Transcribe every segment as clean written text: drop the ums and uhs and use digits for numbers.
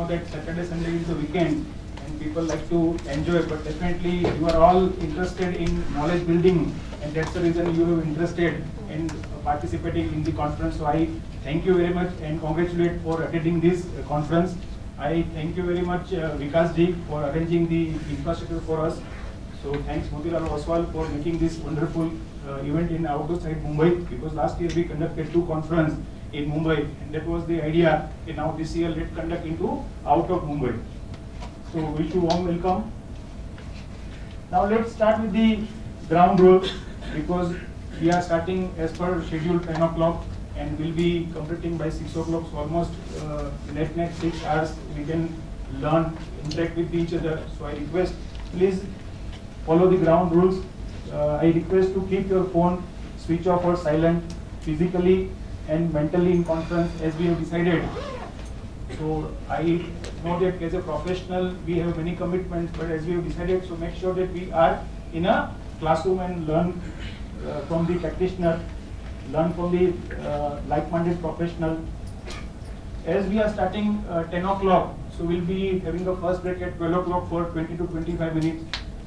that Saturday, Sunday is the weekend and people like to enjoy, but definitely you are all interested in knowledge building, and that's the reason you are interested in participating in the conference. So I thank you very much and congratulate for attending this conference. I thank you very much Vikas ji for arranging the infrastructure for us. So thanks Motilal Oswal for making this wonderful event in outdoor side Mumbai, because last year we conducted 2 conferences in Mumbai and that was the idea. And now this year let's conduct into out of Mumbai. So wish you warm welcome. Now let's start with the ground rules, because we are starting as per schedule 10 o'clock and will be completing by 6 o'clock. So almost net 6 hours we can learn, interact with each other. So I request, please follow the ground rules. I request to keep your phone switch off or silent physically and mentally in conference as we have decided. So I know that as a professional we have many commitments, but as we have decided, so make sure that we are in a classroom and learn from the practitioner, learn from the like-minded professional. As we are starting 10 o'clock, so we'll be having the first break at 12 o'clock for 20 to 25 minutes.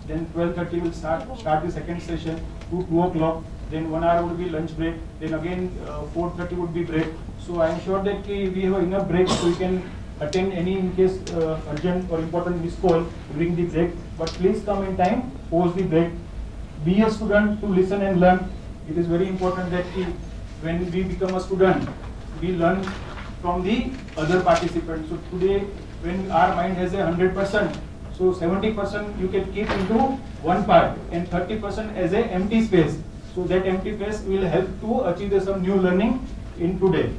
Then 12:30 will start the second session to 2 o'clock. Then 1 hour would be lunch break. Then again 4:30 would be break. So I am sure that we have enough break so we can attend any in case urgent or important miss call during the break. But please come in time post the break. Be a student to listen and learn. It is very important that when we become a student, we learn from the other participants. So today, when our mind has a 100%, so 70% you can keep into one part and 30% as a empty space. So that empty space will help to achieve some new learning in today.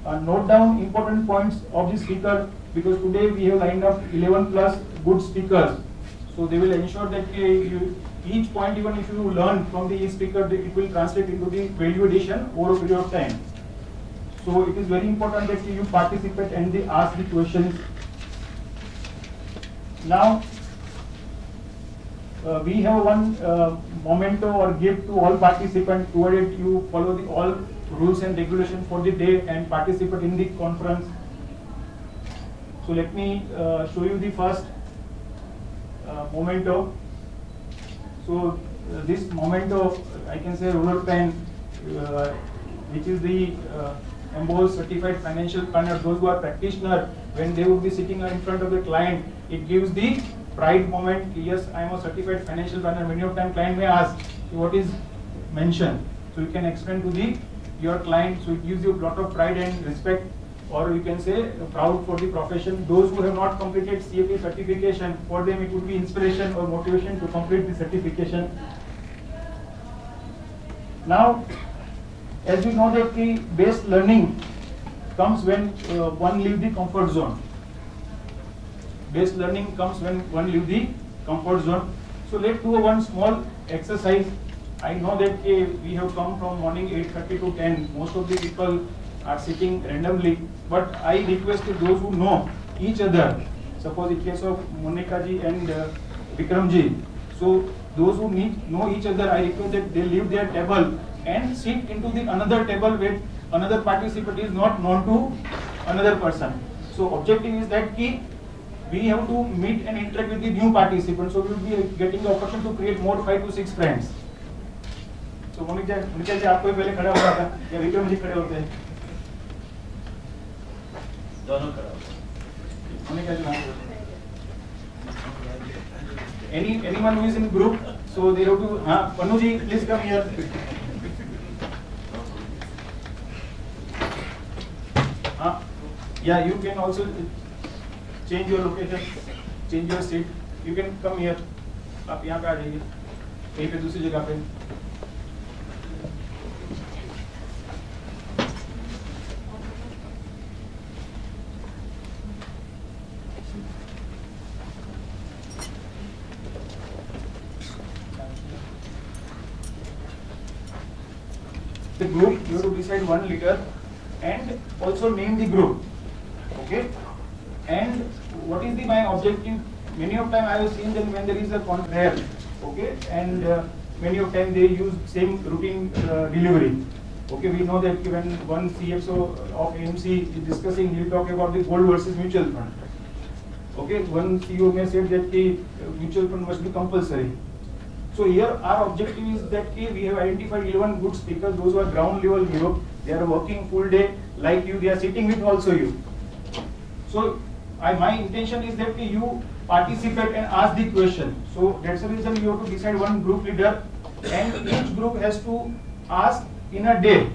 Note down important points of the speaker, because today we have lined up 11 plus good speakers. So they will ensure that each point, even if you learn from the speaker, it will translate into the value addition over a period of time. So it is very important that you participate and they ask the questions. Now, we have one memento or gift to all participants, provided you follow the all rules and regulations for the day and participate in the conference. So let me show you the first memento. So this memento, I can say roller pen, which is the embossed certified financial planner. Those who are practitioners, when they would be sitting in front of the client, it gives the pride moment. Yes, I am a certified financial planner. Many of time client may ask what is mentioned. So you can explain to your client. So it gives you a lot of pride and respect, or you can say proud for the profession. Those who have not completed CFP certification, for them it would be inspiration or motivation to complete the certification. Now, as we know that the best learning comes when one leaves the comfort zone. Best learning comes when one leaves the comfort zone. So let's do one small exercise. I know that we have come from morning 8:30 to 10. Most of the people are sitting randomly, but I request to those who know each other. Suppose in case of Monika ji and Vikram ji. So those who know each other, I request that they leave their table and sit into the another table where another participant is not known to another person. So objective is that we have to meet and interact with the new participants. So we will be getting the opportunity to create more 5 to 6 friends. So Monika जी आपको पहले खड़ा होना था या विक्रम जी खड़े होते हैं? दोनों खड़ा होते हैं। मोनिका जी anyone who is in group, so they have to. हाँ, Panu ji, please come here. हाँ, yeah, you can also change your location, change your seat. You can come here. आप यहाँ पे आ जाइए, कहीं पे दूसरी जगह पे. The group, you have to decide one leader and also name the group. Okay? And what is my objective? Many of time I have seen them when there is a contract, okay, and many of time they use same routine delivery. Okay, we know that when one CFO of AMC is discussing, he will talk about the gold versus mutual fund. Okay, one CEO may say that the mutual fund must be compulsory. So here our objective is that we have identified 11 good speakers, those who are ground level hero. They are working full day like you, they are sitting with also you. So my intention is that you participate and ask the question. So that's the reason you have to decide one group leader, and each group has to ask in a day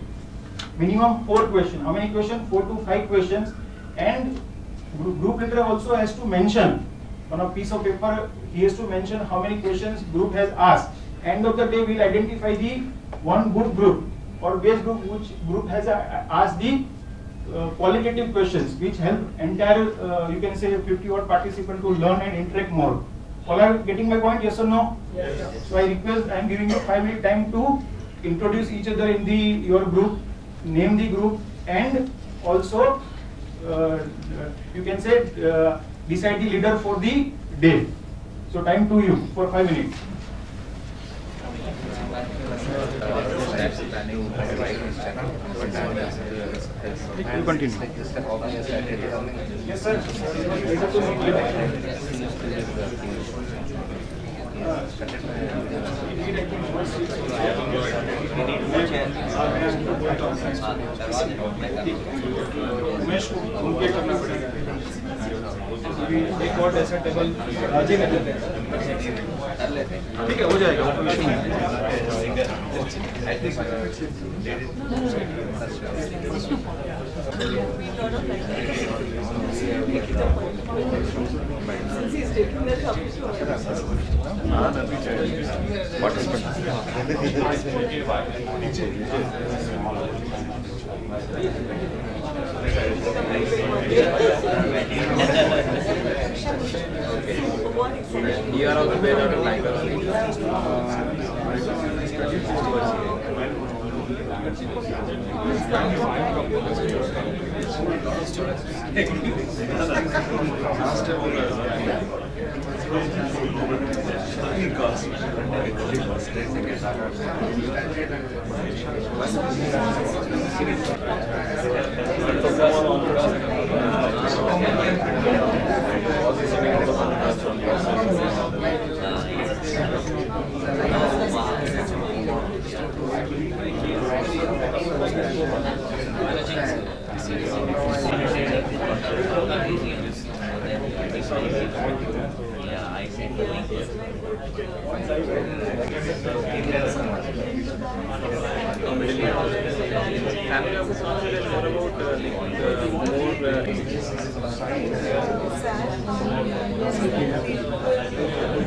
minimum 4 questions. How many questions? 4 to 5 questions. And group leader also has to mention on a piece of paper, he has to mention how many questions group has asked. End of the day, we will identify the one good group or base group which group has asked the qualitative questions which help entire you can say 50 odd participant to learn and interact more. All are getting my point? Yes or no? Yes. So I request, I am giving you 5-minute time to introduce each other in your group, name the group, and also you can say decide the leader for the day. So time to you for 5 minutes. You continue. Yes, sir. एक और ऐसा table राजी में देते हैं, ठीक है, हो जाएगा। You are also paid out of line.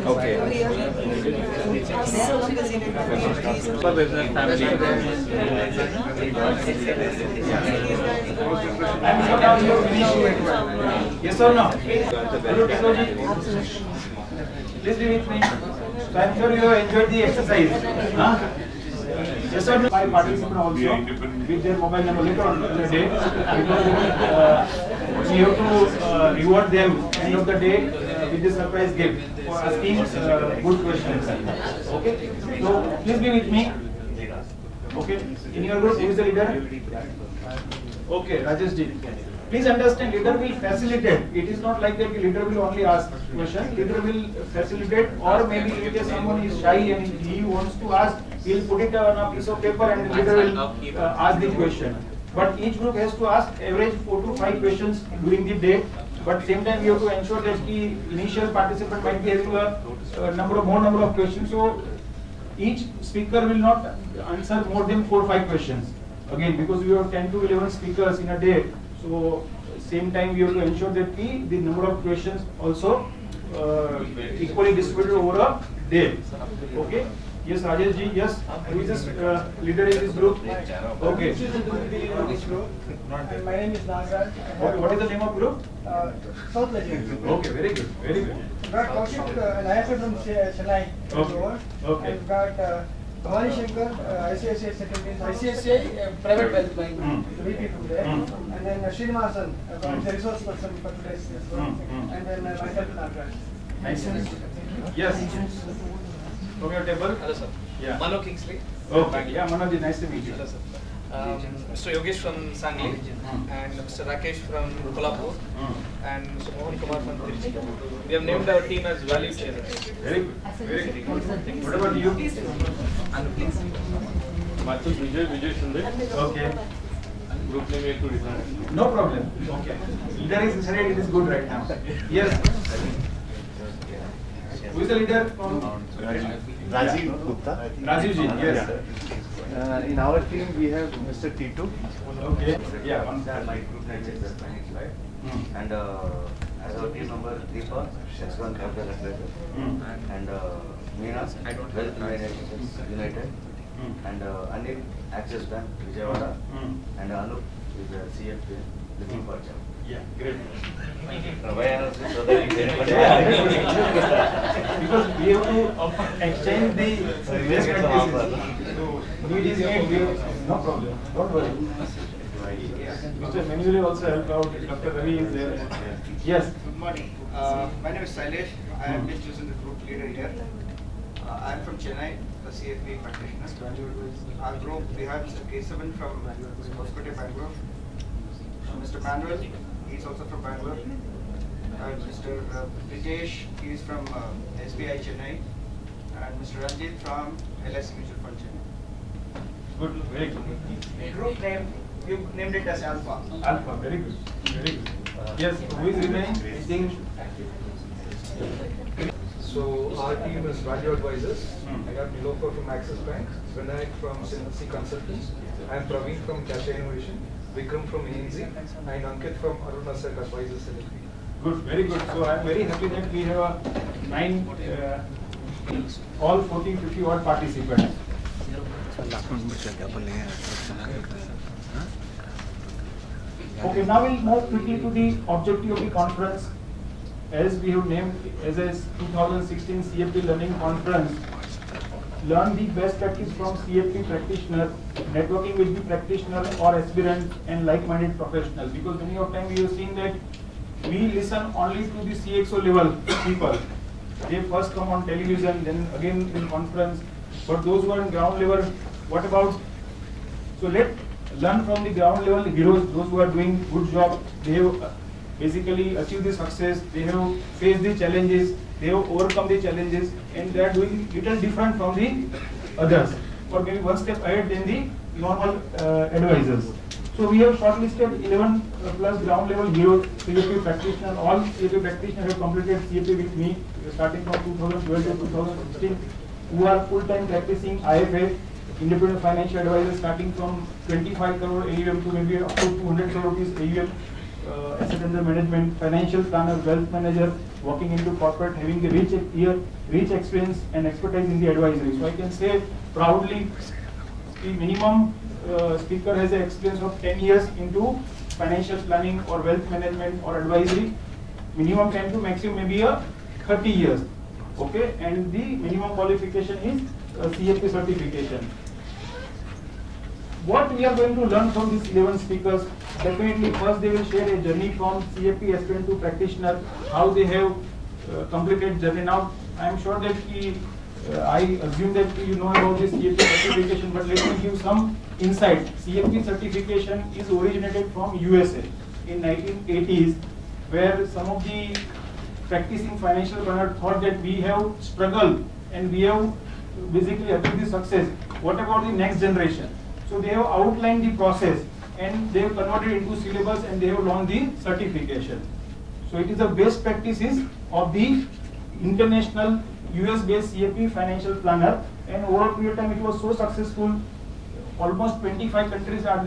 Okay. For business, family. Yes or no? Please be with me. So I am sure you have enjoyed the exercise. Huh? Yes or no? My participant also with their mobile number later on the day, because we have to reward them end of the day with the surprise gift for asking good questions. Okay? So please be with me. Okay? In your group, who is the leader? Okay, Rajesh ji. Please understand, leader will facilitate. It is not like that leader will only ask question. Leader will facilitate, or maybe if someone is shy and he wants to ask, he will put it on a piece of paper and the leader will ask the question. But each group has to ask average 4 to 5 questions during the day. But same time we have to ensure that the initial participant might be having a more number of questions. So each speaker will not answer more than 4 or 5 questions. Again, because we have 10 to 11 speakers in a day. So same time we have to ensure that the number of questions also equally distributed over a day. Okay? Yes, Rajesh ji. Yes. Who is this leader in this group? Okay. My name is Nagaraj. What is the name of group? South Legend. Okay, very good, very good. Got Kaushik and I am from Chennai. Okay. I've got Bhavani Shankar, ICICI Securities, ICICI Private Wealth Bank, VP from there. And then Srinivasan, the resource person for today's. And then myself, Nagaraj. Nice. Yes. From your table? Hello, sir. Yeah. Mano Kingsley. Okay. Yeah, Manoj, nice to meet you. Hello, sir. Mr. Yogesh from Sangli, and Mr. Rakesh from Kolhapur, and Mr. Mohan Kumar from Trichy. We have named our team as value sharers. Very good. Very good. What about you? Myself Vijay Sunday. Okay. Group name is to design. No problem. Okay. Leader is decided, it is good right now. Yes. Who is the leader from? Rajiv Gupta. Rajiv ji, yes. In our team we have Mr. T2. Okay. Yeah, one Yeah, my group name is Finance, right? And as our team member, Deepa, S1 Capital Advisor, and Meena, Wealth Management United, and Anil, Access Bank, Vijayawada, and Anup is the CFP, looking for job. Yeah, great. Why I ask this, so that you get Because we have to exchange the best practices. So, need is need, no problem. Don't worry. Mr. Manuel also help out. Dr. Ravi is there. Yes. Good morning. My name is Sailesh. I have been chosen the group leader here. I am from Chennai, the CFP practitioner. Our group, we have Mr. Kesavan from Hospital Bangalore. Mr. Manuel, he is also from Bangalore. And Mr. Brijesh, he is from SBI Chennai. And Mr. Ranjit from LIC Mutual Fund Chennai. Good. Very good. Group name, you named it as Alpha. Alpha. Very good. Very good. Yes. Who is remaining? I think. So our team is Value Advisors. I got Nilofer from Axis Bank, Vinayak from Synergy Consultants, I am Praveen from Cash Innovation, Vikram from ANZ, and Ankit from Arun Asset Advisors LLP. Good, very good. So I am very happy that we have all 40, 50 odd participants. Okay, now we'll move quickly to the objective of the conference. As we have named as a 2016 CFP Learning Conference, learn the best practice from CFP practitioner, networking with the practitioner or aspirant and like-minded professionals. Because many of time we have seen that we listen only to the CXO level people. They first come on television, then again in conference. But those who are in ground level, what about? So let's learn from the ground level heroes, those who are doing good job. They have basically achieved the success. They have faced the challenges. They have overcome the challenges, and they are doing little different from the others, or maybe one step ahead than the normal advisors. So we have shortlisted 11 plus ground level heroes, CFP practitioners. All CFP practitioners have completed CFP with me, starting from 2012 to 2016, who are full-time practicing IFA, independent financial advisors, starting from 25 crore AUM to maybe up to 200 crore rupees AUM. Asset under management, financial planner, wealth manager, working into corporate, having the rich experience and expertise in the advisory. So I can say proudly, the minimum speaker has an experience of 10 years into financial planning or wealth management or advisory. Minimum 10 to maximum maybe 30 years. Okay, and the minimum qualification is CFP certification. What we are going to learn from these 11 speakers? Definitely, first they will share a journey from CFP aspirant to practitioner, how they have completed journey. Now, I am sure that I assume that you know about this CFP certification, but let me give some insight. CFP certification is originated from USA in 1980s, where some of the practicing financial planners thought that we have struggled and we have basically achieved the success. What about the next generation? So they have outlined the process and they have converted into syllabus and they have launched the certification. So it is the best practices of the international US-based CFP financial planner, and over a period of time it was so successful. Almost 25 countries are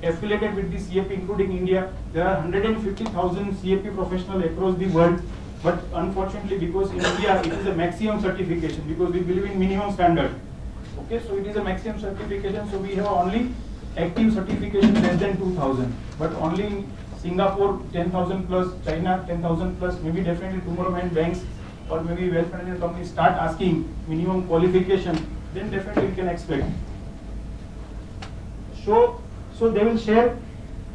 affiliated with the CFP, including India. There are 150,000 CFP professionals across the world. But unfortunately, because in India it is a maximum certification, because we believe in minimum standard. Okay, so it is a maximum certification. So we have only active certification less than 2,000. But only in Singapore 10,000 plus, China 10,000 plus. Maybe definitely tomorrow when banks or maybe wealth management companies start asking minimum qualification, then definitely we can expect. So they will share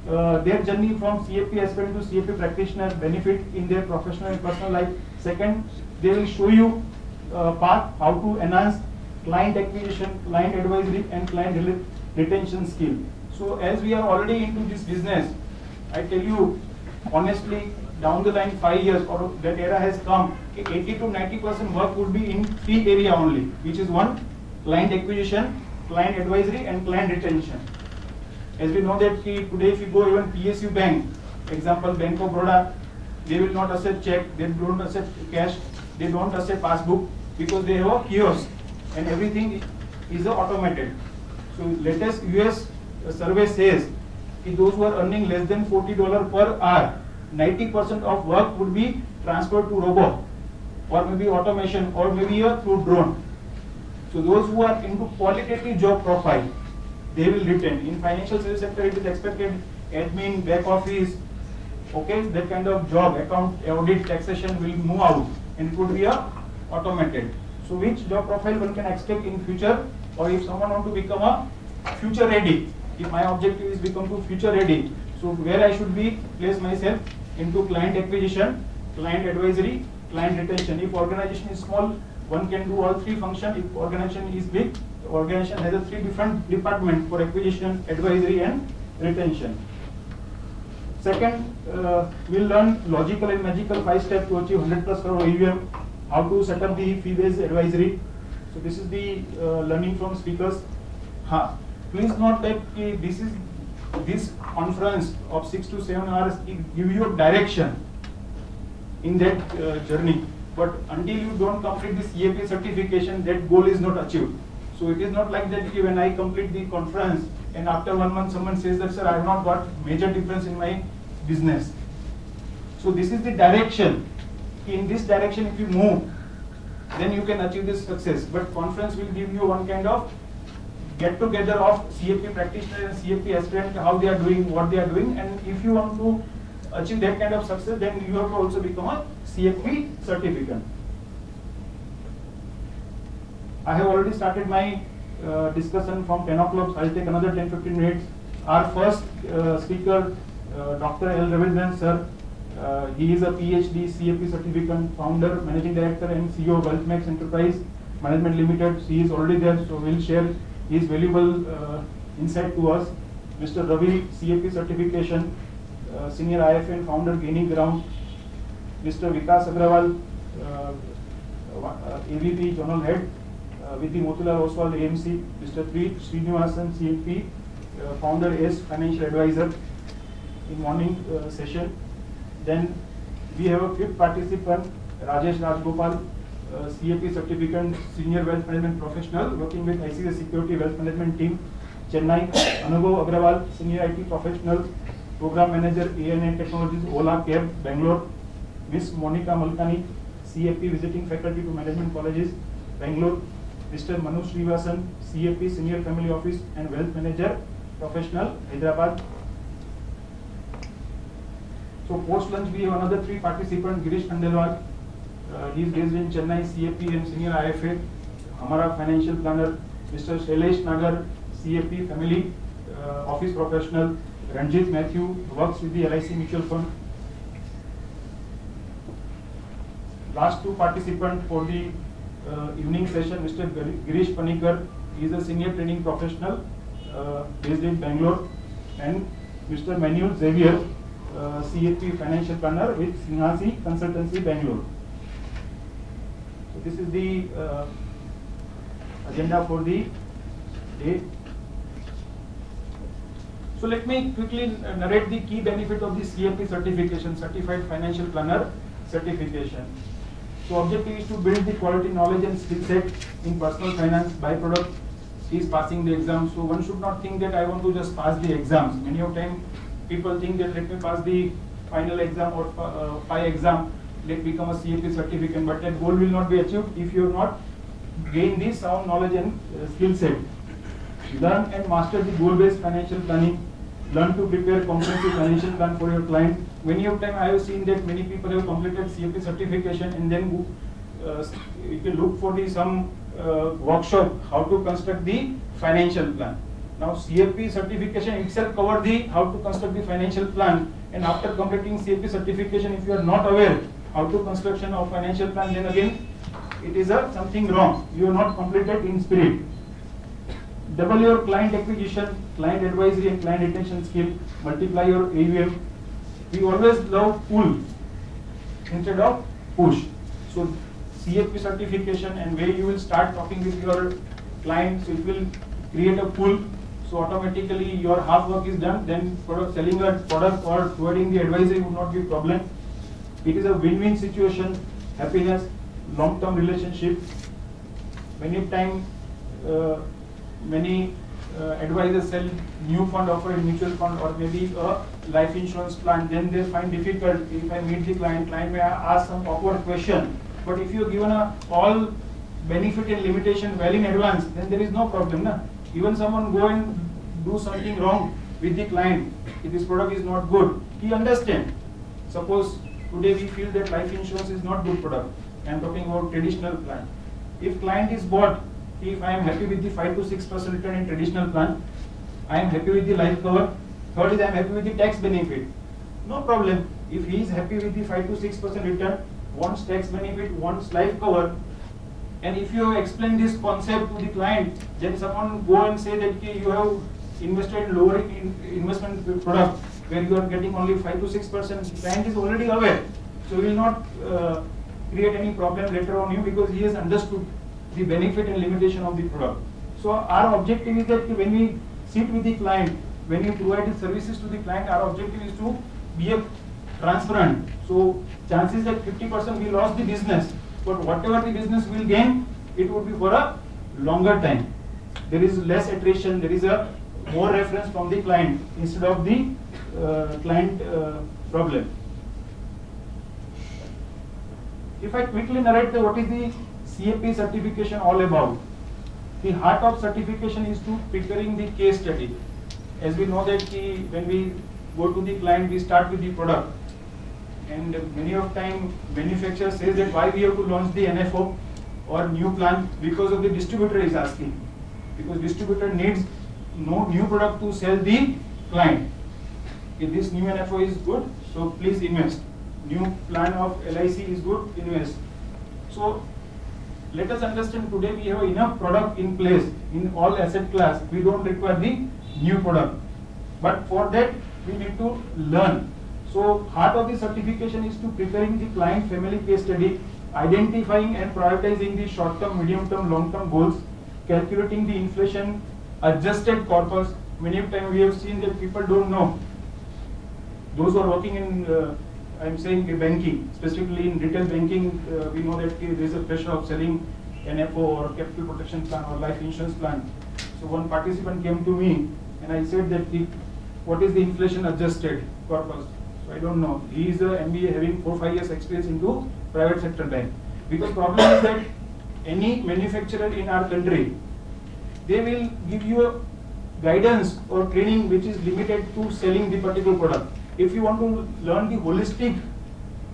their journey from CFP aspirant to CFP practitioner, benefit in their professional and personal life. Second, they will show you path how to enhance client acquisition, client advisory, and client retention skill. So as we are already into this business, I tell you honestly, down the line 5 years or that era has come, 80 to 90% work would be in 3 areas only, which is one, client acquisition, client advisory and client retention. As we know that today if you go even PSU bank, example Bank of Baroda, they will not accept check, they don't accept cash, they don't accept passbook because they have a kiosk and everything is automated. So latest US survey says that those who are earning less than $40 per hour, 90% of work would be transferred to robot or maybe automation or maybe through drone. So those who are into qualitative job profile, they will retain. In financial service sector, it is expected admin, back office, okay, that kind of job, account, audit, taxation will move out and it would be automated. So which job profile one can expect in future, or if someone want to become a future ready, if my objective is become to future ready, so where I should be place myself into client acquisition, client advisory, client retention. If organization is small, one can do all 3 functions. If organization is big, the organization has a 3 different departments for acquisition, advisory and retention. Second, we'll learn logical and magical 5 steps to achieve 100+ crore AUM, how to set up the fee-based advisory. So this is the learning from speakers. Please note that this conference of 6 to 7 hours give you a direction in that journey. But until you don't complete the CAP certification, that goal is not achieved. So it is not like that when I complete the conference and after 1 month someone says that, sir, I have not got major difference in my business. So this is the direction. In this direction if you move, then you can achieve this success. But conference will give you one kind of get together of CAP practitioners and CAP aspirants, how they are doing, what they are doing, and if you want to achieve that kind of success, then you have to also become a CAP certificate. I have already started my discussion from 10 o'clock. I'll take another 10-15 minutes. Our first speaker, Dr. L. Ravindran sir, he is a PhD CAP certificate, founder, managing director and CEO of WealthMax Enterprise Management Limited. He is already there, so we'll share his valuable insight to us. Mr. Ravi, CAP certification, senior IFN founder, gaining ground. Mr. Vikas Agrawal, AVP General Head, with the Motilal Oswal AMC. Mr. Preet Srinivasan, CFP, founder S Financial Advisor, in morning session. Then we have a 5th participant, Rajesh Rajgopal, CAP certificate, senior wealth management professional, working with ICICI Security Wealth Management Team, Chennai. Anubhav Agrawal, senior IT professional, program manager, ANA Technologies, Ola Cab, Bangalore. Miss Monica Malkani, CAP visiting faculty to management colleges, Bangalore. Mr. Manu Srivasan, CAP senior family office and wealth manager, professional, Hyderabad. So post lunch we have another 3 participants, Girish Khandelwal, he is based in Chennai, CAP and senior IFA, Hamara financial planner. Mr. Shailesh Nagar, CAP family office professional. Ranjit Matthew works with the LIC mutual fund. Last 2 participants for the evening session, Mr. Girish Panikar, he is a senior training professional based in Bangalore, and Mr. Manuel Xavier, CAP financial planner with Singhasi Consultancy, Bangalore. So this is the agenda for the day. So let me quickly narrate the key benefit of the CAP certification, Certified Financial Planner certification. So objective is to build the quality knowledge and skill set in personal finance. Byproduct is passing the exam. So one should not think that I want to just pass the exams. Many of time people think that let me pass the final exam or PI exam, let become a CAP certificate, but that goal will not be achieved if you have not gained the sound knowledge and skill set. Learn and master the goal-based financial planning. Learn to prepare comprehensive financial plan for your client. Many of time I have seen that many people have completed CAP certification and then you can look for the some workshop how to construct the financial plan. Now CAP certification itself cover the how to construct the financial plan, and after completing CAP certification, if you are not aware how to construction of financial plan, then again it is something wrong. You are not completed in spirit. double your client acquisition, client advisory and client retention skill, multiply your AUM. We always love pull instead of push. So CFP certification and where you will start talking with your client, so it will create a pull. So automatically your half work is done, then selling a product or providing the advisory would not be a problem. It is a win-win situation, happiness, long-term relationship. Many times, many advisors sell new fund, offer a mutual fund or maybe a life insurance plan. Then they find difficult. If I meet the client may ask some awkward question. But if you are given all benefit and limitation well in advance, then there is no problem. Na? Even someone go and do something wrong with the client, if this product is not good, he understands. Suppose today we feel that life insurance is not good product. I am talking about traditional plan. If client is bought, if I am happy with the 5 to 6% return in traditional plan, I am happy with the life cover. Third is I am happy with the tax benefit. No problem. If he is happy with the 5 to 6% return, wants tax benefit, wants life cover, and if you explain this concept to the client, then someone go and say that you have invested in lower investment product where you are getting only 5 to 6%. The client is already aware, so he will not create any problem later on you because he has understood the benefit and limitation of the product. So our objective is that when we sit with the client, when we provide the services to the client, our objective is to be a transparent. So chances that 50% we lost the business, but whatever the business will gain, it would be for a longer time. There is less attrition, there is a more reference from the client instead of the client problem. If I quickly narrate what is the CFP certification all about, the heart of certification is to preparing the case study. As we know that when we go to the client, we start with the product. And many of time manufacturer says that why we have to launch the NFO or new plan, because of the distributor is asking. Because distributor needs no new product to sell the client. If this new NFO is good, so please invest. New plan of LIC is good, invest. So let us understand today we have enough product in place in all asset class. We don't require the new product. But for that we need to learn. So heart of the certification is to preparing the client family case study, identifying and prioritizing the short-term, medium-term, long-term goals, calculating the inflation adjusted corpus. Many of times we have seen that people don't know. Those who are working in, I am saying banking, specifically in retail banking, we know that there is a pressure of selling NFO or capital protection plan or life insurance plan. So one participant came to me and I said that what is the inflation adjusted corpus? I don't know. He is a MBA having 4-5 years experience into private sector bank. Because problem is that any manufacturer in our country, they will give you a guidance or training which is limited to selling the particular product. If you want to learn the holistic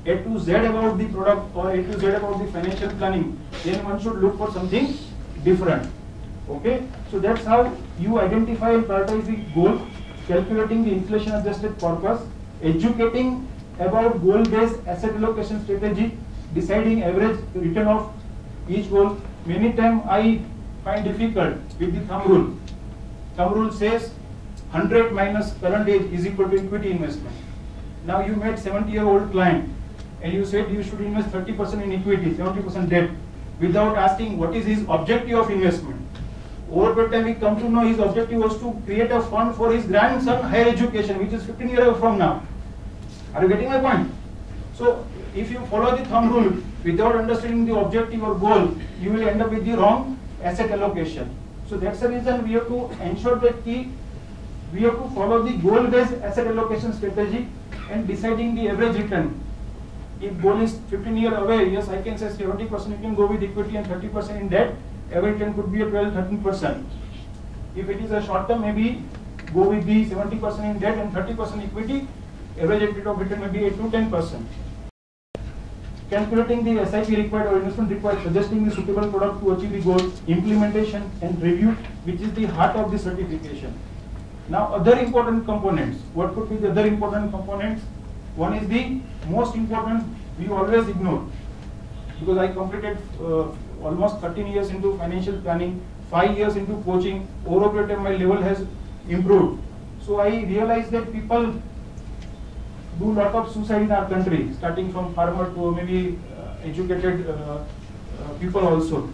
A to Z about the product or A to Z about the financial planning, then one should look for something different. Okay? So that's how you identify and prioritize the goal, calculating the inflation adjusted corpus, educating about goal-based asset allocation strategy, deciding average return of each goal. Many times I find difficult with the thumb rule. Thumb rule says 100 minus current age is equal to equity investment. Now you met 70-year-old client and you said you should invest 30% in equity, 70% debt, without asking what is his objective of investment. Over the time we come to know his objective was to create a fund for his grandson higher education, which is 15 years from now. Are you getting my point? So if you follow the thumb rule without understanding the objective or goal, you will end up with the wrong asset allocation. So that's the reason we have to ensure that we have to follow the goal-based asset allocation strategy and deciding the average return. If goal is 15 years away, yes, I can say 70% you can go with equity and 30% in debt. Average return could be a 12-13%. If it is a short term, maybe go with the 70% in debt and 30% equity. Average rate of return may be 8 to 10%. Calculating the SIP required or investment required, suggesting the suitable product to achieve the goal, implementation and review, which is the heart of the certification. Now, other important components. What could be the other important components? One is the most important, we always ignore. Because I completed almost 13 years into financial planning, 5 years into coaching, over a period of time my level has improved. So I realized that people do lot of suicide in our country, starting from farmer to maybe educated people also.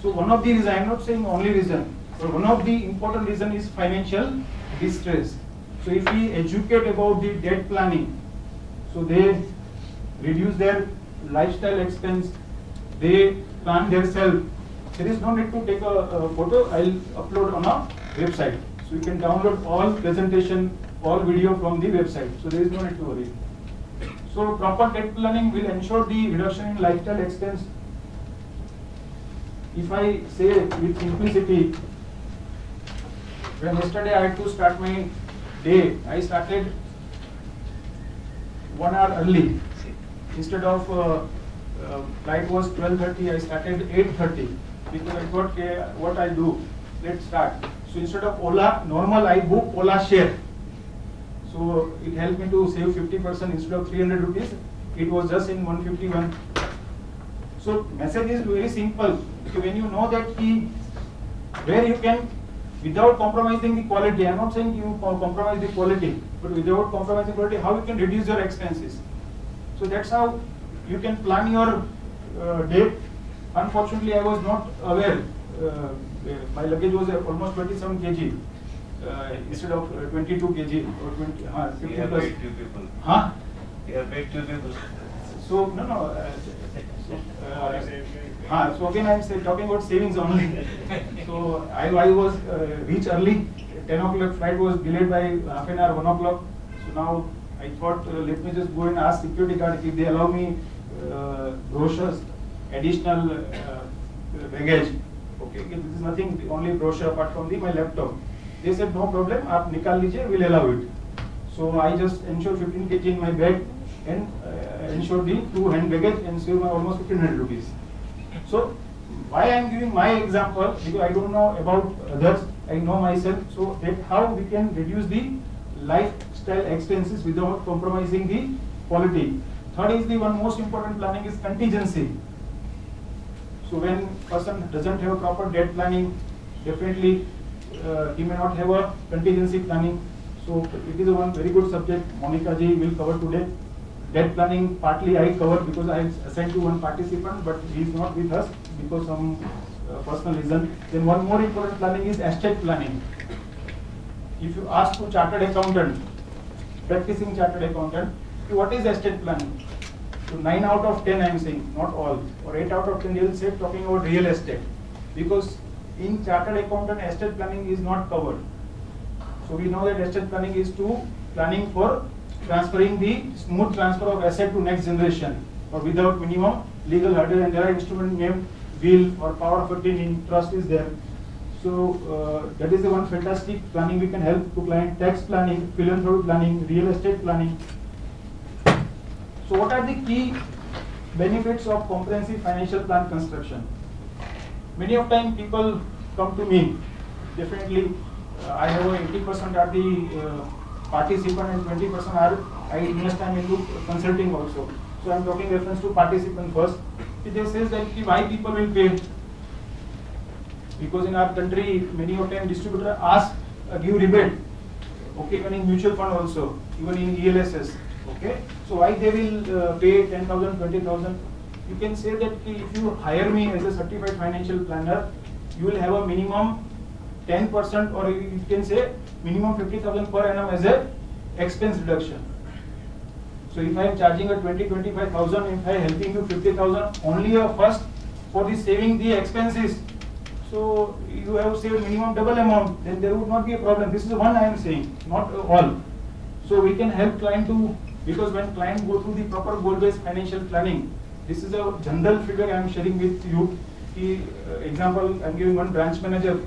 So one of the reasons, I am not saying only reason, but one of the important reason is financial distress. So if we educate about the debt planning, so they reduce their lifestyle expense, they plan themselves. There is no need to take a photo, I'll upload on a website. So you can download all presentation, all video from the website. So there is no need to worry. So proper debt planning will ensure the reduction in lifestyle expense. If I say with simplicity, when yesterday I had to start my day, I started 1 hour early. Instead of flight was 12:30, I started 8:30 because I thought, okay, what I do, let's start. So instead of Ola normal, I book Ola share. So it helped me to save 50% instead of 300 rupees. It was just in 151. So message is very simple. When you know that where you can, without compromising the quality, I am not saying you compromise the quality, but without compromising quality, how you can reduce your expenses. So that's how you can plan your day. Unfortunately, I was not aware. My luggage was almost 27 kg instead of 22 kg or 20. 50 plus. Two people. Huh? You have paid 2 people. So no. So again, I am talking about savings only. So I was reached early. 10 o'clock flight was delayed by half an hour, 1 o'clock. So now I thought, let me just go and ask security guard if they allow me brochures, additional baggage. Okay, this is nothing, only brochure apart from my laptop. They said no problem, aap nikal lijiye, we'll allow it. So I just ensured 15 kg in my bag and ensured the 2 hand baggage and saved almost 1500 rupees. So why I am giving my example, because I don't know about others, I know myself. So that how we can reduce the lifestyle expenses without compromising the quality. Third is the one most important planning is contingency. So when person doesn't have a proper debt planning, definitely he may not have a contingency planning. So it is a one very good subject Monica ji will cover today. Debt planning partly I covered because I assigned to one participant, but he is not with us because some personal reason. Then one more important planning is estate planning. If you ask to chartered accountant, practicing chartered accountant, what is estate planning? So 9 out of 10 I am saying, not all, or 8 out of 10 they will say talking about real estate, because in chartered accountant estate planning is not covered. So we know that estate planning is to planning for transferring the smooth transfer of asset to next generation, or without minimum legal hurdle, and there are instruments named will or power of attorney in trust is there. So that is the one fantastic planning we can help to client. Tax planning, philanthropy planning, real estate planning. So what are the key benefits of comprehensive financial plan construction? Many of time people come to me. Definitely, I have 80% are the participant and 20% are I invest time into consulting also. So I am talking reference to participant first. They says that why people will pay. Because in our country, many of time distributor ask give rebate. Okay, even in mutual fund also, even in ELSS. Okay, so why they will pay 10,000, 20,000? You can say that if you hire me as a certified financial planner, you will have a minimum 10%, or you can say minimum 50,000 per annum as a expense reduction. So if I am charging a 25,000, if I am helping you 50,000, only a first for the saving the expenses. So you have saved minimum double amount, then there would not be a problem. This is the one I am saying, not all. So we can help client to, because when client go through the proper goal-based financial planning, this is a general figure I am sharing with you. Example, I am giving one branch manager,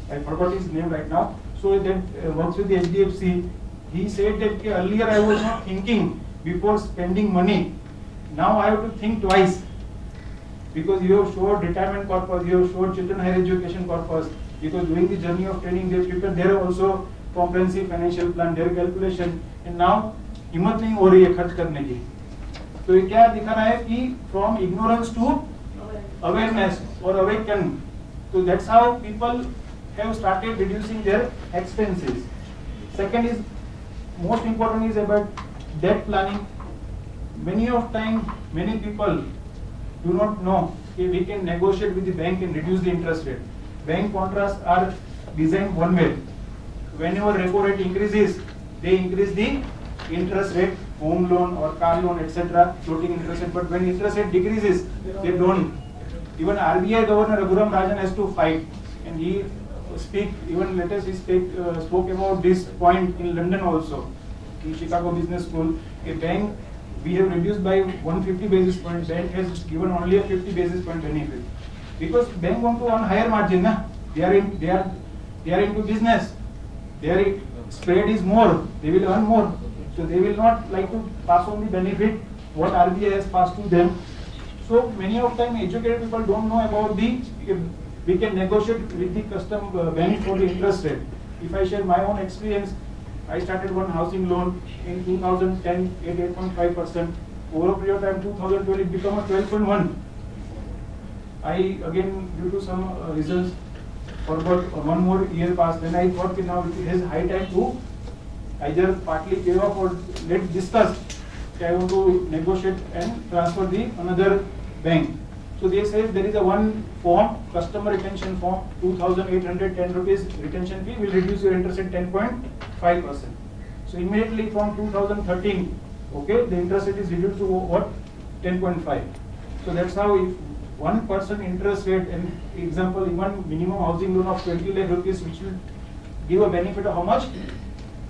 I forgot his name right now. So that works with the HDFC. He said that earlier I was not thinking before spending money. Now I have to think twice. Because you have showed retirement corpus, you have showed children higher education corpus. Because during the journey of training, they prepared their also comprehensive financial plan, their calculation. And now हिम्मत नहीं हो रही है खर्च करने की. तो ये क्या दिखा रहा है कि from ignorance to awareness or awaken. So that's how people have started reducing their expenses. Second is, most important is about debt planning. Many people do not know if we can negotiate with the bank and reduce the interest rate. Bank contracts are designed one way. Whenever repo rate increases, they increase the interest rate, home loan or car loan, etc., floating interest rate. But when interest rate decreases, they don't. Even RBI Governor Raghuram Rajan has to fight, and he spoke about this point in London also, in Chicago Business School. A bank, we have reduced by 150 basis points, bank has given only a 50 basis point benefit. Because bank want to earn higher margin, na? They are into business. Their spread is more, they will earn more. So they will not like to pass on the benefit what RBI has passed to them. So many of time educated people don't know about we can negotiate with the bank for the interest rate. If I share my own experience, I started one housing loan in 2010 at 8.5%. Over a period of time, 2012 it became a 12.1. I again, due to some reasons, forgot one more year passed. Then I thought that now it is high time to either partly pay off or let's discuss. I want to negotiate and transfer the another bank. So they say there is a one form, customer retention form, 2,810 rupees retention fee will reduce your interest rate 10.5%. So immediately from 2013, okay, the interest rate is reduced to what? 10.5. So that's how if 1% interest rate, and example, one minimum housing loan of 20 lakh rupees, which will give a benefit of how much?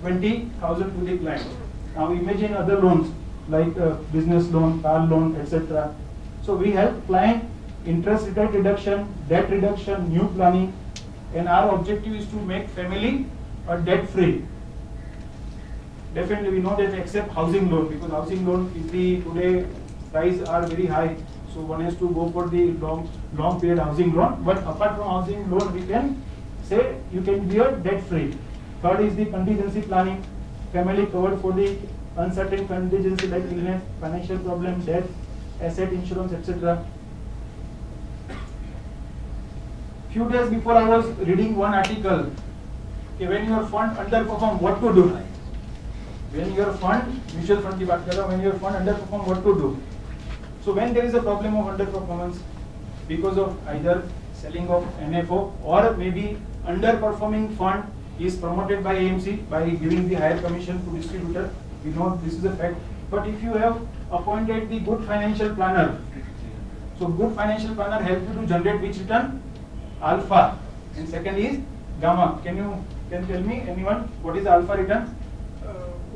20,000 to the client. Now imagine other loans like business loan, car loan, etc. So we help client interest rate reduction, debt reduction, new planning, and our objective is to make family debt free. Definitely we know that except housing loan, because housing loan if the today price are very high, so one has to go for the long period housing loan. But apart from housing loan, we can say you can be a debt free. Third is the contingency planning, family covered for the uncertain contingency like illness, financial problem, death, asset insurance, etc. Few days before I was reading one article, okay, when your fund underperform, what to do? When your fund, mutual fund ki baat kar raha hu, when your fund underperform, what to do? So when there is a problem of underperformance because of either selling of NFO or maybe underperforming fund is promoted by AMC by giving the higher commission to distributor, we know this is a fact. But if you have appointed the good financial planner, so good financial planner helps you to generate which return? Alpha. And second is gamma. Can tell me anyone what is alpha return?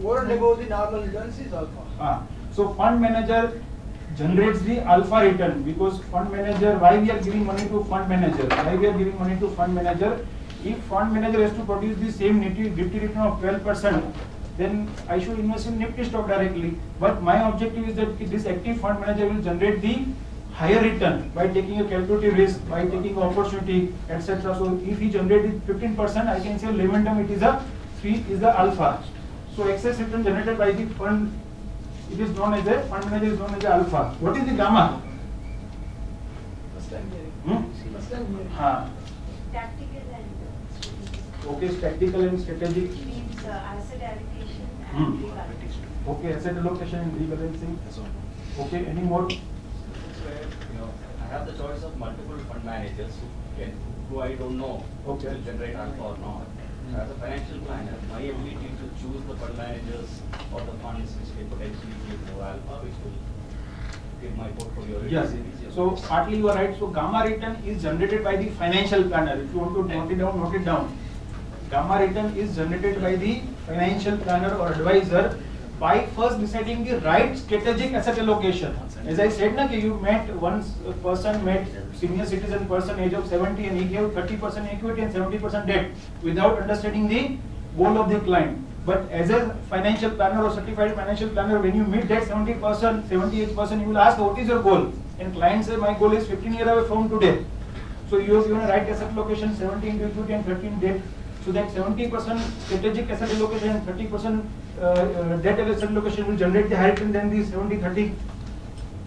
Over and above the normal returns is alpha. So fund manager generates the alpha return, because fund manager, why we are giving money to fund manager? Why we are giving money to fund manager? If fund manager has to produce the same Nifty return of 12%, then I should invest in Nifty stock directly. But my objective is that this active fund manager will generate the higher return by taking a calculative risk, by taking opportunity, etc. So if he generated 15%, I can say layman term it is a 3 is the alpha. So excess return generated by the fund, it is known as a fund manager is known as a alpha. What is the gamma? First time hearing. First time hearing. Tactical and strategic. Okay, tactical and strategic. Means asset allocation and rebalancing. Okay, asset allocation and rebalancing. Okay, any more? I have the choice of multiple fund managers who I don't know will generate alpha or not. As a financial planner, my ability to choose the fund managers or the funds which can potentially give more alpha, which will give my portfolio return. Yes. So partly you are right. So gamma return is generated by the financial planner. If you want to note it down, note it down. Gamma return is generated by the financial planner or advisor by first deciding the right strategic asset allocation. As I said, na, you met one person, met senior citizen person age of 70 and he gave 30% equity and 70% debt without understanding the goal of the client. But as a financial planner or certified financial planner, when you meet that 70%, 78%, you will ask what is your goal? And client says my goal is 15 years away from today. So you have given a right asset allocation, 70 into equity and 13 debt. So that 70% strategic asset allocation and 30% debt asset allocation will generate the higher return than the 70-30.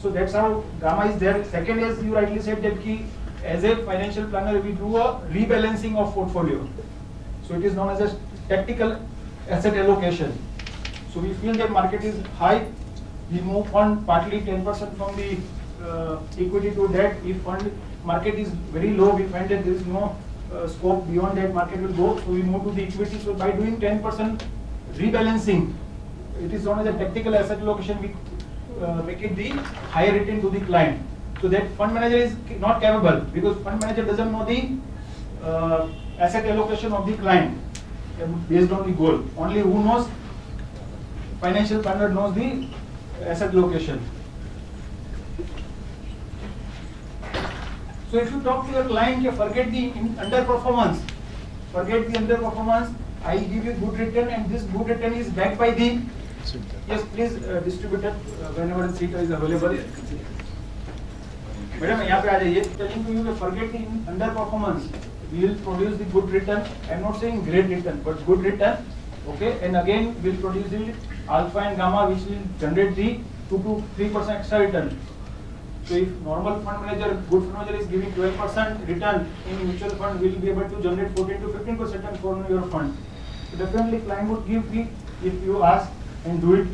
So that's how gamma is there. Second, as you rightly said, that key as a financial planner, we do a rebalancing of portfolio. So it is known as a tactical asset allocation. So we feel that market is high, we move fund partly 10% from the equity to debt. If fund market is very low, we find that there is no scope beyond that market will go, so we move to the equity. So by doing 10% rebalancing, it is known as a tactical asset allocation, we make it the higher return to the client. So that fund manager is not capable, because fund manager doesn't know the asset allocation of the client based on the goal. Only who knows, financial planner knows the asset allocation. So if you talk to your client, you forget the underperformance. I give you good return, and this good return is backed by the, yes please distributor, whenever the seat is available. Madam, यहाँ पे आ जाइए. Telling to you to forget the underperformance. We will produce the good return. I am not saying great return, but good return. Okay, and again we will produce the alpha and gamma, which will generate the 2 to 3% extra return. So if normal fund manager, good fund manager is giving 12% return in mutual fund, will be able to generate 14 to 15% for your fund. So definitely client would give me, if you ask and do it.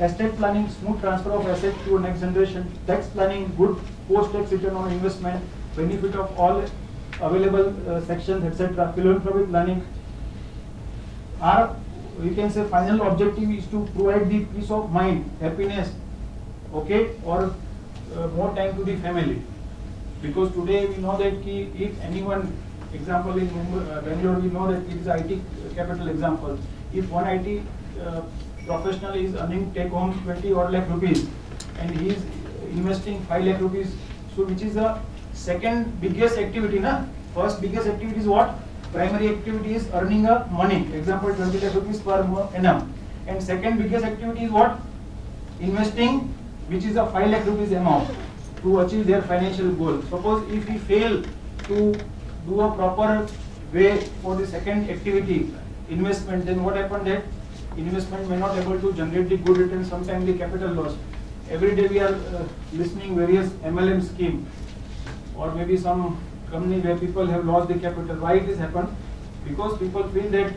Estate planning, smooth transfer of assets to next generation. Tax planning, good post-tax return on investment, benefit of all available sections, etc. Philanthropy planning. Our, we can say, final objective is to provide the peace of mind, happiness, okay, or more time to the family. Because today we know that if anyone, example in Bangalore, we know that it is IT capital example. If one IT professional is earning take home 20 odd lakh rupees and he is investing 5 lakh rupees, so which is the second biggest activity, na? First biggest activity is what? Primary activity is earning a money, example 20 lakh rupees per annum. And second biggest activity is what? Investing, which is a 5 lakh rupees amount to achieve their financial goal. Suppose if we fail to do a proper way for the second activity, investment, then what happened that investment may not able to generate the good return, sometimes the capital loss. Every day we are listening various MLM scheme, or maybe some company where people have lost the capital. Why it is happened? Because people feel that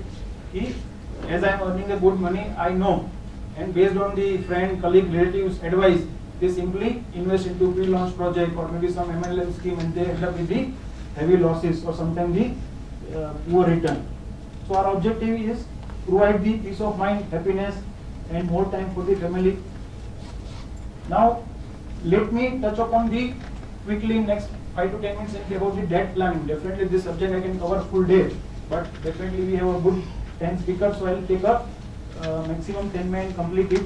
as I am earning a good money, I know, and based on the friend, colleague, relatives advice, they simply invest into pre-launch project or maybe some MLM scheme, and they end up with the heavy losses or sometimes the poor return. So our objective is provide the peace of mind, happiness, and more time for the family. Now, let me touch upon the quickly next 5 to 10 minutes about the debt planning. Definitely this subject I can cover full day, but definitely we have a good 10 speakers, so I will take up maximum 10 minutes and complete it.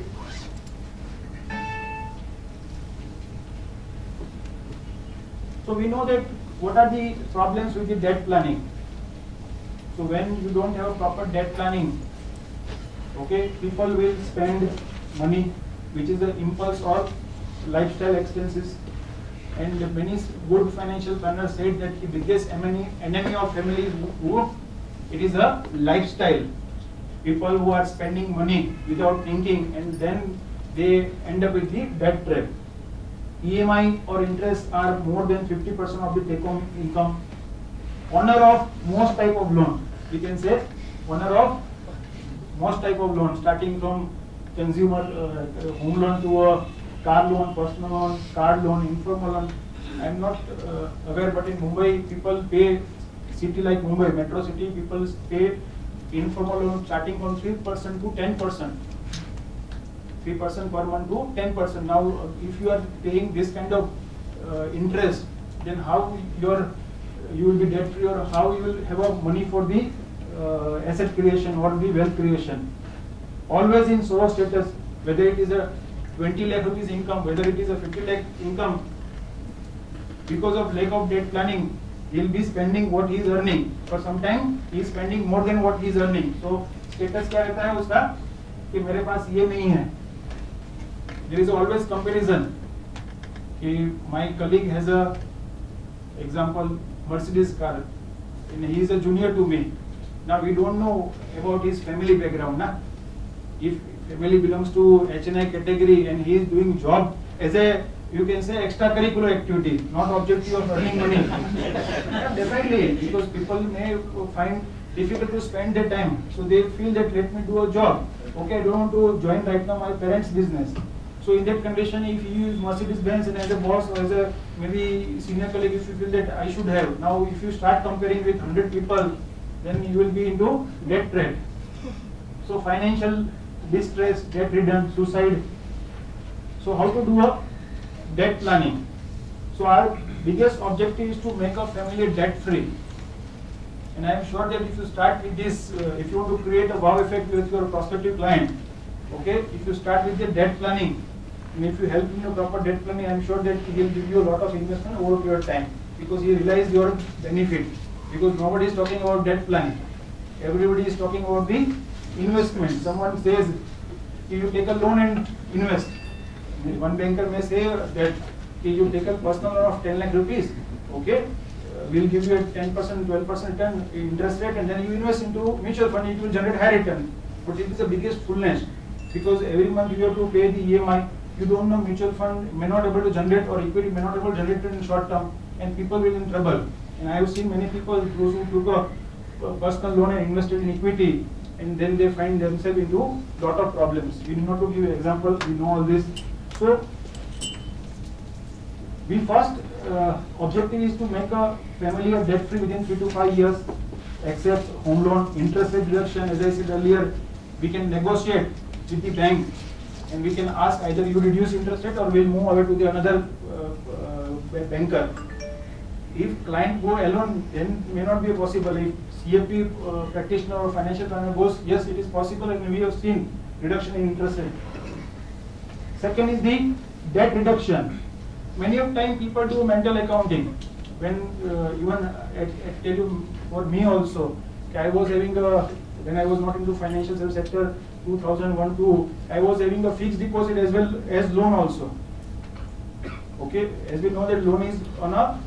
So we know that what are the problems with the debt planning. So when you don't have a proper debt planning, okay, people will spend money, which is the impulse or lifestyle expenses. And many good financial planners said that the biggest enemy of family is who? It is a lifestyle. People who are spending money without thinking, and then they end up with the debt trap. EMI or interest are more than 50% of the take-home income. Honor of most type of loan. We can say honor of most type of loan, starting from consumer home loan to a car loan, personal loan, card loan, informal loan. I am not aware, but in Mumbai, people pay, city like Mumbai, metro city, people pay informal loan starting from 3% to 10%. 3% per month to 10%. Now, if you are paying this kind of interest, then how you will be debt free, or how you will have a money for the asset creation or the wealth creation. Always in source status, whether it is a 20 lakh rupees income, whether it is a 50 lakh income, because of lack of debt planning, he will be spending what he is earning, or sometimes he is spending more than what he is earning. So status क्या रहता है उसका कि मेरे पास ये नहीं है. There is always comparison. My colleague has a example Mercedes car, and he is a junior to me. Now we don't know about his family background, na? If family belongs to HNI category and he is doing job as a you can say extracurricular activity, not objective of earning money. Yeah, definitely, because people may find difficult to spend their time, so they feel that let me do a job. Okay, I don't want to join right now my parents' business. So in that condition, if you use Mercedes-Benz and as a boss or as a maybe senior colleague, if you feel that I should have, now if you start comparing with 100 people, then you will be into debt trap. So financial distress, debt ridden, suicide. So how to do a debt planning? So our biggest objective is to make a family debt free. And I am sure that if you start with this, if you want to create a wow effect with your prospective client, okay, if you start with the debt planning, and if you help in your proper debt planning, I am sure that it will give you a lot of investment over your time, because you realize your benefit. Because nobody is talking about debt planning, everybody is talking about the investment. Someone says, if you take a loan and invest. One banker may say that if you take a personal loan of 10 lakh rupees, okay, we'll give you a 10%, 12% return interest rate, and then you invest into mutual fund, it will generate high return. But it is the biggest foolness, because every month you have to pay the EMI. You don't know mutual fund may not able to generate, or equity may not able to generate in short term, and people will in trouble. And I have seen many people those who took a personal loan and invested in equity, and then they find themselves into lot of problems. We need not to give an example, we know all this. So we first objective is to make a family debt free within 3 to 5 years, except home loan, interest rate reduction. As I said earlier, we can negotiate with the bank, and we can ask either you reduce interest rate or we'll move over to the another banker. If client go alone, then may not be possible. If CFP practitioner or financial planner goes, yes, it is possible, and we have seen reduction in interest rate. Second is the debt reduction. Many of time people do mental accounting. When even I tell you for me also, I was having a, when I was not into financial service sector, 2001-2, I was having a fixed deposit as well as loan also. Okay, as we know that loan is on a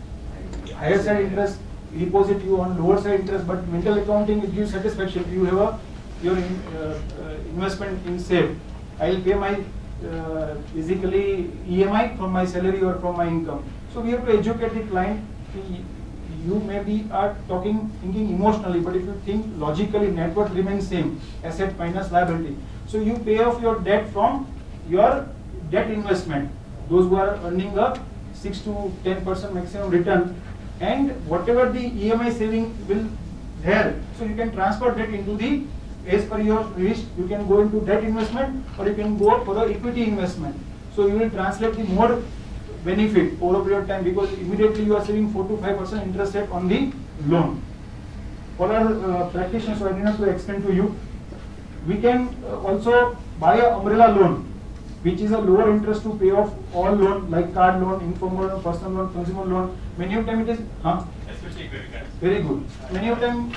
higher side interest, deposit you on lower side interest, but mental accounting it gives satisfaction. You have your investment in safe. I will pay my basically EMI from my salary or from my income. So we have to educate the client. You maybe are thinking emotionally, but if you think logically, net worth remains same, asset minus liability. So you pay off your debt from your debt investment. Those who are earning a 6 to 10% maximum return, and whatever the EMI saving will there, so you can transfer that into the, as per your wish, you can go into debt investment or you can go for the equity investment. So you will translate the more benefit over a period of time, because immediately you are saving 4 to 5% interest rate on the loan. For our practitioners, so I need not to explain to you, we can also buy an umbrella loan, which is a lower interest to pay off all loan like card loan, informal loan, personal loan, consumer loan. Many of time it is, Especially credit cards. very good. Many of time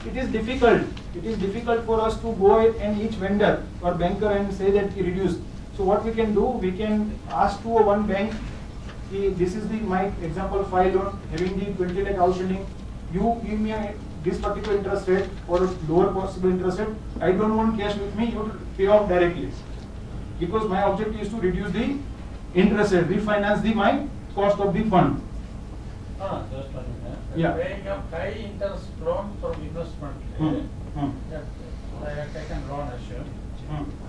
it is difficult. It is difficult for us to go and each vendor or banker and say that he reduced. So what we can do, we can ask to one bank, this is the my example 5 loan having the 20 lakh outstanding. You give me this particular interest rate or lower possible interest rate. I don't want cash with me. You pay off directly, because my objective is to reduce the interest rate, refinance the my cost of the fund. Just one minute. Yeah. Paying a high interest loan for investment. That I have taken loan assured,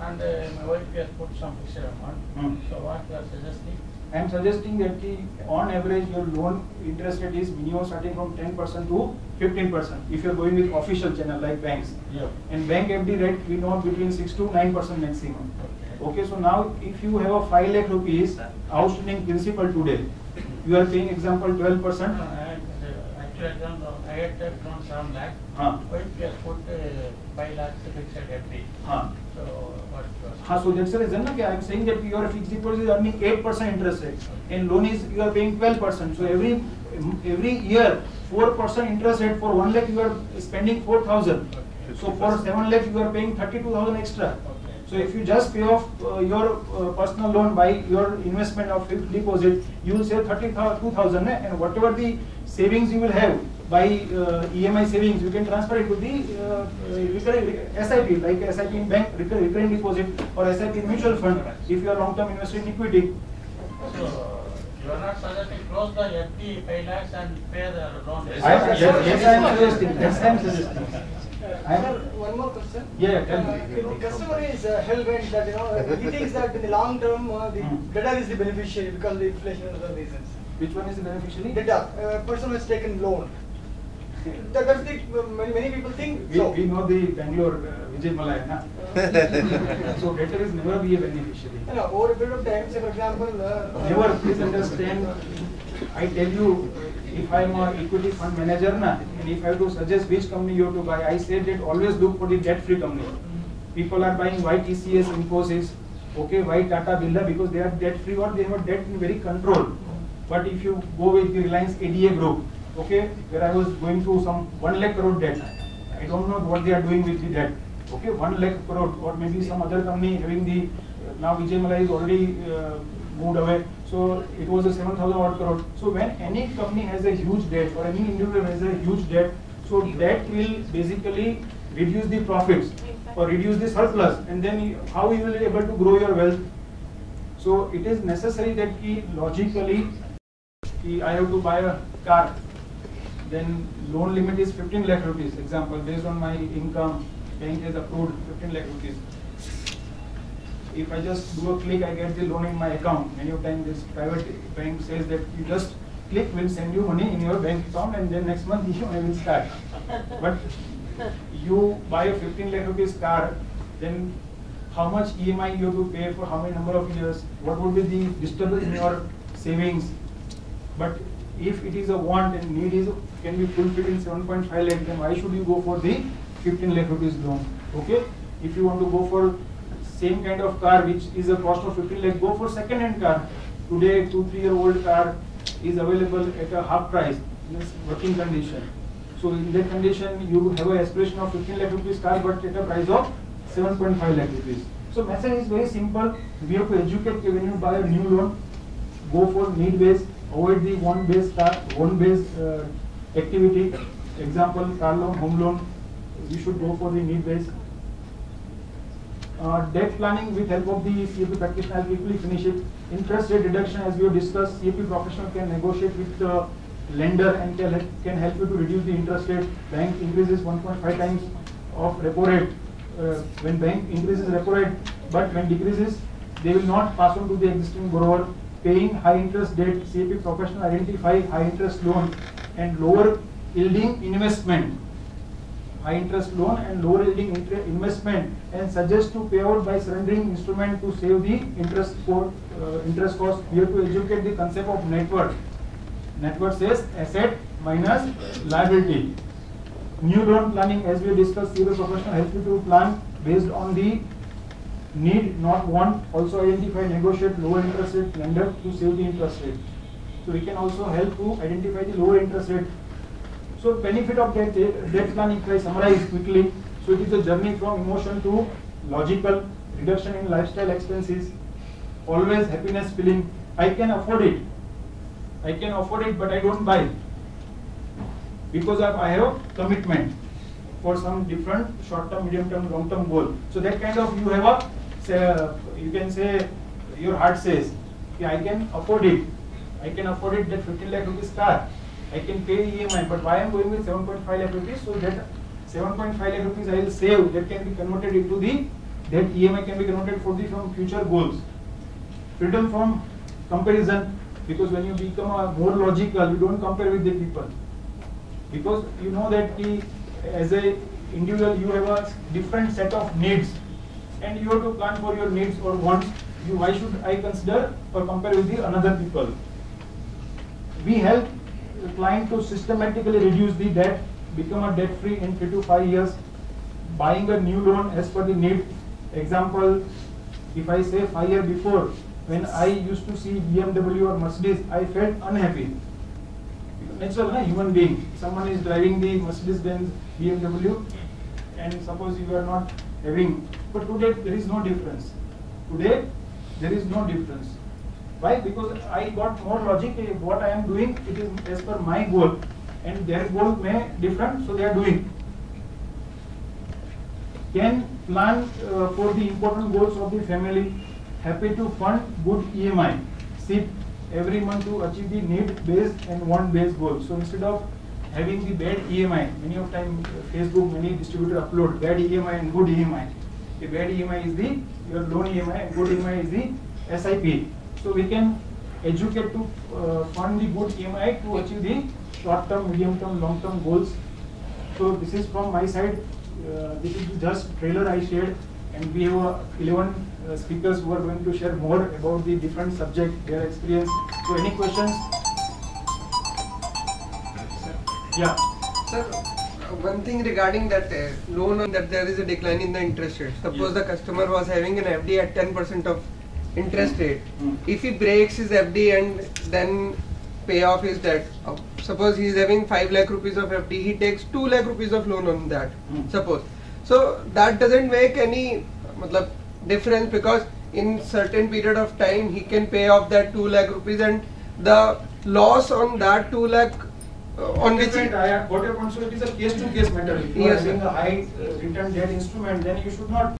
and my wife has put some fixed amount. So what you are suggesting? I am suggesting that on average your loan interest rate is minimum starting from 10% to 15%. If you are going with official channel like banks. Yeah. And bank FD rate we know between 6 to 9% maximum. Okay, so now if you have a 5 lakh rupees outstanding principal today, you are paying example 12%. Actually, I had taken loan 7 lakh. Wife has put 5 lakhs fixed FD. So what? So that's the reason I am saying that your fixed deposit is earning 8% interest rate, and loan is you are paying 12%. So every year 4% interest rate. For 1 lakh you are spending 4,000. So for 7 lakh you are paying 32,000 extra. So if you just pay off your personal loan by your investment of fixed deposit, you will save 32,000, and whatever the savings you will have by EMI savings, you can transfer it to the SIP, like SIP in bank recurring deposit or SIP in mutual fund if you are long-term investor in equity. So, you are not suggesting close the FD 5 lakhs and pay the loan. Yes, I am suggesting. Yes, I am suggesting. Sir, one more question. Yeah, tell me. The customer is hell-bent that he thinks that in the long term the debtor is the beneficiary because of the inflation and other reasons. Which one is the beneficiary? Debtor, person who has taken loan. That's the many people think. We know the Bangalore Vijay Malay, na? So debtor is never be a beneficiary. No, over a period of time, say for example. Never, please understand. I tell you, if I am an equity fund manager, na, and if I have to suggest which company you have to buy, I say that always look for the debt-free company. People are buying why TCS, Infosys, okay, why Tata Birla, because they are debt-free or they have debt in very control. But if you go with the Reliance ADA group, okay, where I was going through some 1 lakh crore debt, I don't know what they are doing with the debt. Okay, 1 lakh crore, or maybe some other company having the, now Vijay Malay is already moved away, so it was a 7,000 odd crore. So when any company has a huge debt or any individual has a huge debt, so that will basically reduce the profits or reduce the surplus, and then how you will be able to grow your wealth. So it is necessary that logically I have to buy a car, then loan limit is 15 lakh rupees, example, based on my income, bank has approved 15 lakh rupees. If I just do a click, I get the loan in my account. Many of times this private bank says that you just click, we'll send you money in your bank account, and then next month EMI will start. But you buy a 15 lakh rupees car, then how much EMI you have to pay for how many number of years, what would be the disturbance in your savings. But if it is a want and need is can be fulfilled in 7.5 lakh, then why should you go for the 15 lakh rupees loan? Okay, if you want to go for same kind of car which is a cost of 15 lakh, go for second hand car. Today 2-3 year old car is available at a half price in its working condition. So in that condition you have an aspiration of 15 lakh rupees car, but at a price of 7.5 lakh rupees. So message is very simple. We have to educate when you buy a new loan, go for need based, avoid the want based activity. Example, car loan, home loan, you should go for the need based. Debt planning with help of the CAP practitioner, I'll quickly finish it. Interest rate reduction, as we have discussed, CAP professional can negotiate with the lender and can help you to reduce the interest rate. Bank increases 1.5 times of repo rate. When bank increases repo rate, but when decreases, they will not pass on to the existing borrower. Paying high interest debt, CAP professional identify high interest loan and lower yielding investment. High interest loan and lower yielding investment, and suggest to pay out by surrendering instrument to save the interest cost. We have to educate the concept of net worth. Net worth says asset minus liability. New loan planning, as we discussed, CAP professional helps you to plan based on the need, not want. Also identify, negotiate lower interest rate lender to save the interest rate. So we can also help to identify the lower interest rate. So benefit of debt planning, if I summarize quickly, so it is a journey from emotion to logical, reduction in lifestyle expenses, always happiness feeling. I can afford it, but I don't buy because I have commitment for some different short-term, medium-term, long-term goal. So that kind of you have a, you can say, your heart says, I can afford it. I can afford it, that 15 lakh rupees car. I can pay EMI, but why I am going with 7.5 lakh rupees? So that 7.5 lakh rupees I will save, that can be converted into the, that EMI can be converted for the from future goals. Freedom from comparison, because when you become more logical, you don't compare with the people. Because you know that as a individual you have a different set of needs, and you have to plan for your needs or wants. Why should I consider or compare with the another people? We help the client to systematically reduce the debt, become a debt free in 3 to 5 years, buying a new loan as per the need. Example, if I say 5 years before, when I used to see BMW or Mercedes, I felt unhappy. Natural, na, human being. Someone is driving the Mercedes-Benz BMW, and suppose you are not having. But today there is no difference. Today there is no difference. Why? Because I got more logic. What I am doing, it is as per my goal, and their goal may different, so they are doing. Can plan for the important goals of the family. Happy to fund good EMI. SIP every month to achieve the need-based and want-based goals. So instead of having the bad EMI, many of time Facebook, many distributor upload bad EMI and good EMI. The bad EMI is the your loan EMI and good EMI is the SIP. So we can educate to fund the good EMI to achieve the short-term, medium-term, long-term goals. So this is from my side. This is just trailer I shared, and we have 11 speakers who are going to share more about the different subject, their experience. So any questions? Yeah. Sir, one thing regarding that loan, that there is a decline in the interest rate. Suppose the customer was having an FD at 10% of interest rate. If he breaks his FD and then payoff is that, suppose he is having 5 lakh rupees of FD, he takes 2 lakh rupees of loan on that, suppose. So that doesn't make any difference, because in certain period of time he can pay off that 2 lakh rupees, and the loss on that 2 lakh on which what your point, so it is a case to case matter. If you are having a high return debt instrument, then you should not